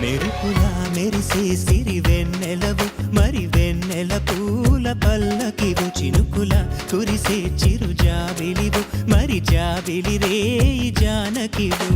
మెరుపులా మెరిసే సిరి వెన్నెలవు మరి వెన్నెల పూల పల్లకివు చినుకులా కురిసే చిరు జాబిలివు మరి జాబిలి రేయి జానకివు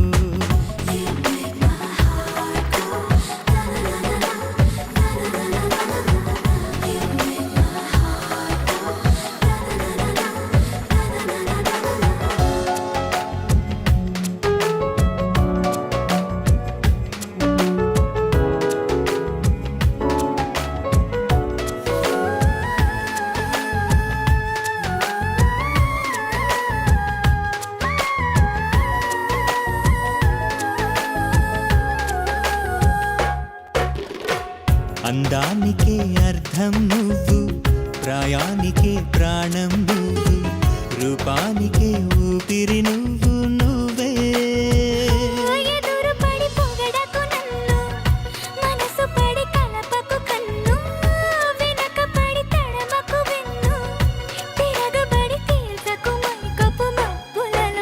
అందానికే అర్థం నువ్వు ప్రాయానికే ప్రాణం నువ్వు రూపానికే ఊపిరి నువ్వు నువ్వే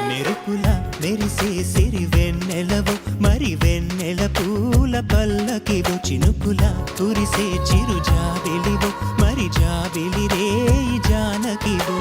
మెరుపులా మెరిసే సిరి వెన్నెలవు మరి వెన్నెల పూల పల్లకివు చినుకులా కురిసే చిరు జాబిలివు మరి జాబిలి రేయి జానకివు